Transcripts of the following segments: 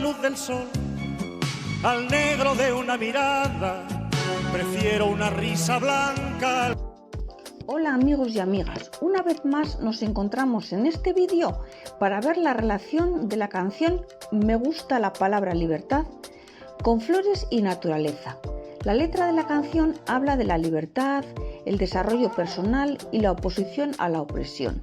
luz del sol, al negro de una mirada, prefiero una risa blanca. Hola amigos y amigas, una vez más nos encontramos en este vídeo para ver la relación de la canción Me gusta la palabra libertad con flores y naturaleza. La letra de la canción habla de la libertad, el desarrollo personal y la oposición a la opresión,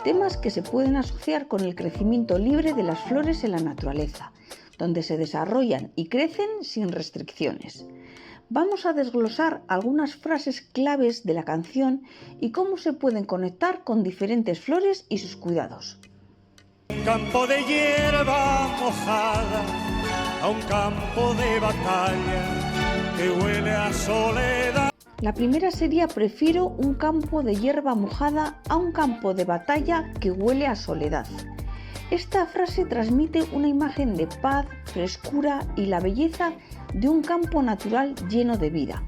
temas que se pueden asociar con el crecimiento libre de las flores en la naturaleza, donde se desarrollan y crecen sin restricciones. Vamos a desglosar algunas frases claves de la canción y cómo se pueden conectar con diferentes flores y sus cuidados. Un campo de hierba mojada, a un campo de batalla que huele a soledad. La primera sería: prefiero un campo de hierba mojada a un campo de batalla que huele a soledad. Esta frase transmite una imagen de paz, frescura y la belleza de un campo natural lleno de vida.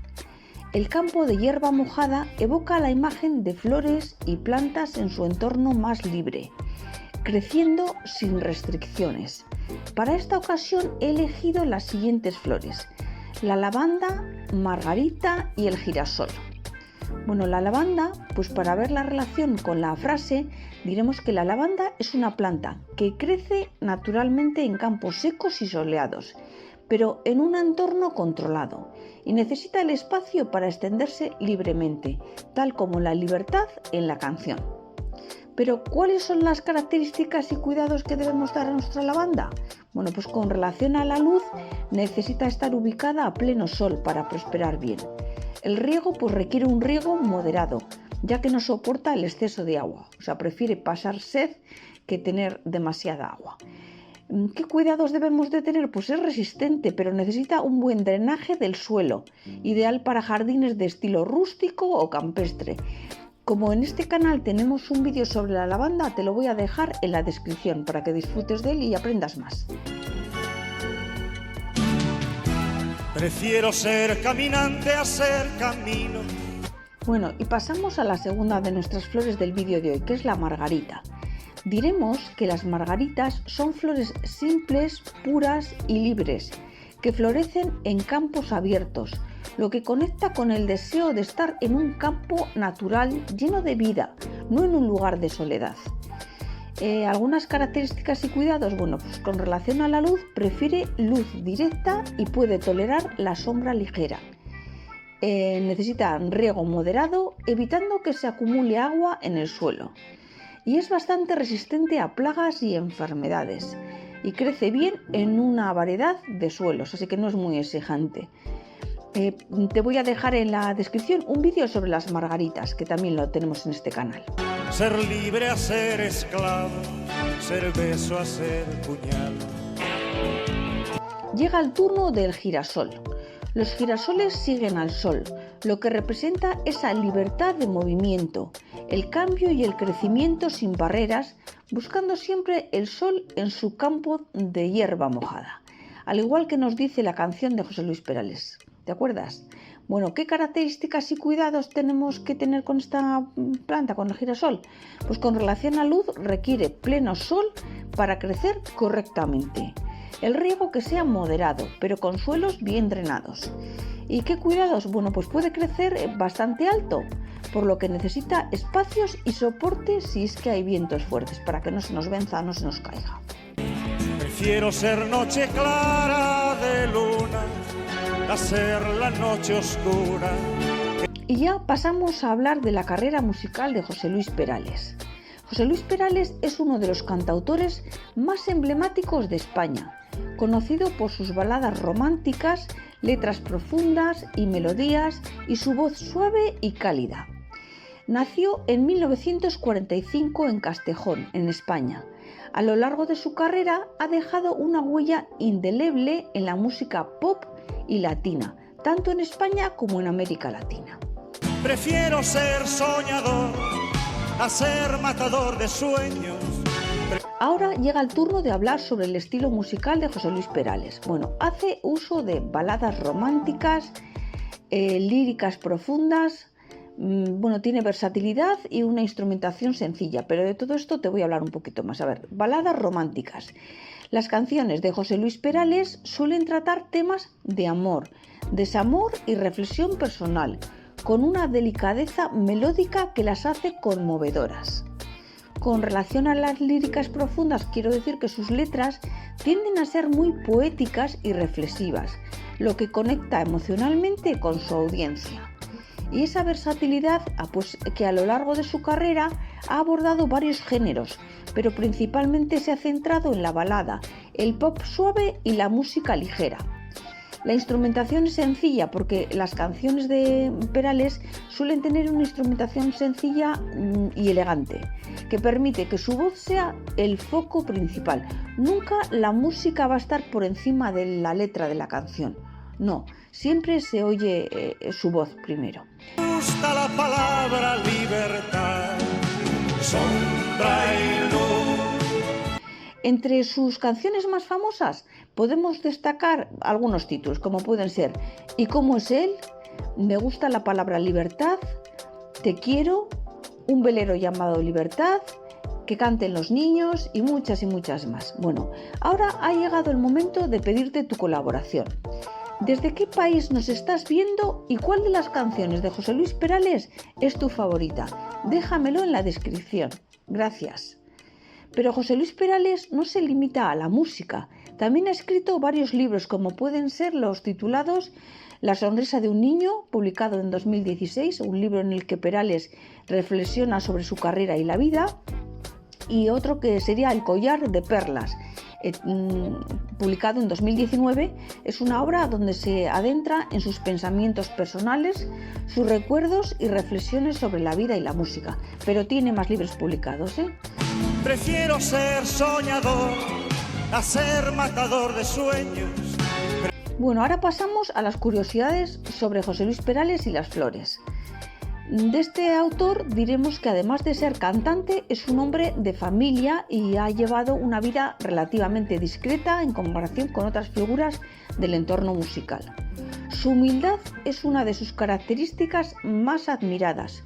El campo de hierba mojada evoca la imagen de flores y plantas en su entorno más libre, creciendo sin restricciones. Para esta ocasión he elegido las siguientes flores: la lavanda, margarita y el girasol. Bueno, la lavanda, pues para ver la relación con la frase, diremos que la lavanda es una planta que crece naturalmente en campos secos y soleados, pero en un entorno controlado, y necesita el espacio para extenderse libremente, tal como la libertad en la canción. Pero, ¿cuáles son las características y cuidados que debemos dar a nuestra lavanda? Bueno, pues con relación a la luz, necesita estar ubicada a pleno sol para prosperar bien. El riego pues requiere un riego moderado, ya que no soporta el exceso de agua, o sea, prefiere pasar sed que tener demasiada agua. ¿Qué cuidados debemos de tener? Pues es resistente, pero necesita un buen drenaje del suelo, ideal para jardines de estilo rústico o campestre. Como en este canal tenemos un vídeo sobre la lavanda, te lo voy a dejar en la descripción para que disfrutes de él y aprendas más. Prefiero ser caminante a ser camino. Bueno, y pasamos a la segunda de nuestras flores del vídeo de hoy, que es la margarita. Diremos que las margaritas son flores simples, puras y libres, que florecen en campos abiertos, lo que conecta con el deseo de estar en un campo natural lleno de vida, no en un lugar de soledad. Algunas características y cuidados, bueno, pues con relación a la luz, prefiere luz directa y puede tolerar la sombra ligera. Necesita riego moderado, evitando que se acumule agua en el suelo. Y es bastante resistente a plagas y enfermedades. Y crece bien en una variedad de suelos, así que no es muy exigente. Te voy a dejar en la descripción un vídeo sobre las margaritas, que también lo tenemos en este canal. Ser libre a ser esclavo, ser beso a ser puñal. Llega el turno del girasol. Los girasoles siguen al sol, lo que representa esa libertad de movimiento, el cambio y el crecimiento sin barreras, buscando siempre el sol en su campo de hierba mojada, al igual que nos dice la canción de José Luis Perales. ¿Te acuerdas? Bueno, ¿qué características y cuidados tenemos que tener con esta planta, con el girasol? Pues con relación a luz, requiere pleno sol para crecer correctamente. El riego que sea moderado, pero con suelos bien drenados. ¿Y qué cuidados? Bueno, pues puede crecer bastante alto, por lo que necesita espacios y soporte si es que hay vientos fuertes, para que no se nos venza, no se nos caiga. Prefiero ser noche clara de luna a ser la noche oscura. Y ya pasamos a hablar de la carrera musical de José Luis Perales. José Luis Perales es uno de los cantautores más emblemáticos de España, conocido por sus baladas románticas, letras profundas y melodías y su voz suave y cálida. Nació en 1945 en Castejón, en España. A lo largo de su carrera ha dejado una huella indeleble en la música pop y latina, tanto en España como en América Latina. Prefiero ser soñador a ser matador de sueños. Ahora llega el turno de hablar sobre el estilo musical de José Luis Perales. Bueno, hace uso de baladas románticas, líricas profundas. Bueno, tiene versatilidad y una instrumentación sencilla, pero de todo esto te voy a hablar un poquito más. A ver, baladas románticas. Las canciones de José Luis Perales suelen tratar temas de amor, desamor y reflexión personal, con una delicadeza melódica que las hace conmovedoras. Con relación a las líricas profundas, quiero decir que sus letras tienden a ser muy poéticas y reflexivas, lo que conecta emocionalmente con su audiencia. Y esa versatilidad, pues que a lo largo de su carrera ha abordado varios géneros, pero principalmente se ha centrado en la balada, el pop suave y la música ligera. La instrumentación es sencilla porque las canciones de Perales suelen tener una instrumentación sencilla y elegante, que permite que su voz sea el foco principal. Nunca la música va a estar por encima de la letra de la canción. No, siempre se oye su voz primero. Me gusta la palabra libertad, sombra y luz. Entre sus canciones más famosas podemos destacar algunos títulos, como pueden ser ¿Y cómo es él?, Me gusta la palabra libertad, Te quiero, Un velero llamado Libertad, Que canten los niños y muchas más. Bueno, ahora ha llegado el momento de pedirte tu colaboración. ¿Desde qué país nos estás viendo y cuál de las canciones de José Luis Perales es tu favorita? Déjamelo en la descripción. Gracias. Pero José Luis Perales no se limita a la música. También ha escrito varios libros, como pueden ser los titulados La sonrisa de un niño, publicado en 2016, un libro en el que Perales reflexiona sobre su carrera y la vida, y otro que sería El collar de perlas, publicado en 2019. Es una obra donde se adentra en sus pensamientos personales, sus recuerdos y reflexiones sobre la vida y la música, pero tiene más libros publicados, Prefiero ser soñador a ser matador de sueños. Bueno, ahora pasamos a las curiosidades sobre José Luis Perales y las flores. De este autor diremos que además de ser cantante es un hombre de familia y ha llevado una vida relativamente discreta en comparación con otras figuras del entorno musical. Su humildad es una de sus características más admiradas.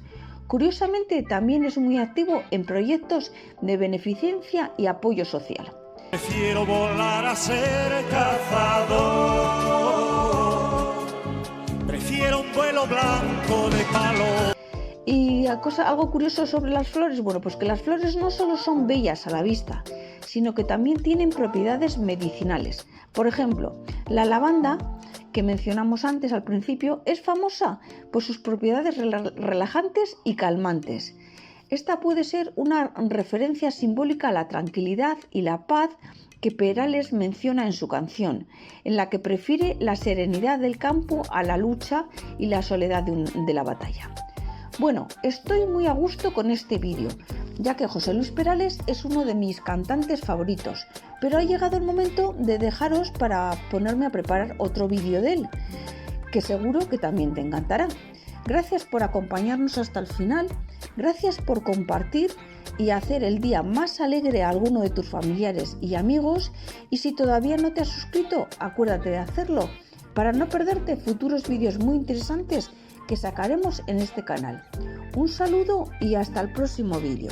Curiosamente, también es muy activo en proyectos de beneficencia y apoyo social. Prefiero volar a ser cazador. Prefiero un vuelo blanco de palo. Y algo curioso sobre las flores, bueno, pues que las flores no solo son bellas a la vista, sino que también tienen propiedades medicinales. Por ejemplo, la lavanda, que mencionamos antes al principio, es famosa por sus propiedades relajantes y calmantes. Esta puede ser una referencia simbólica a la tranquilidad y la paz que Perales menciona en su canción, en la que prefiere la serenidad del campo a la lucha y la soledad de la batalla. Bueno, estoy muy a gusto con este vídeo, ya que José Luis Perales es uno de mis cantantes favoritos, pero ha llegado el momento de dejaros para ponerme a preparar otro vídeo de él, que seguro que también te encantará. Gracias por acompañarnos hasta el final, gracias por compartir y hacer el día más alegre a alguno de tus familiares y amigos, y si todavía no te has suscrito, acuérdate de hacerlo para no perderte futuros vídeos muy interesantes que sacaremos en este canal. Un saludo y hasta el próximo vídeo.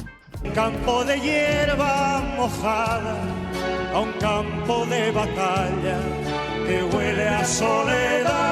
Campo de hierba mojada, a un campo de batalla que huele a soledad.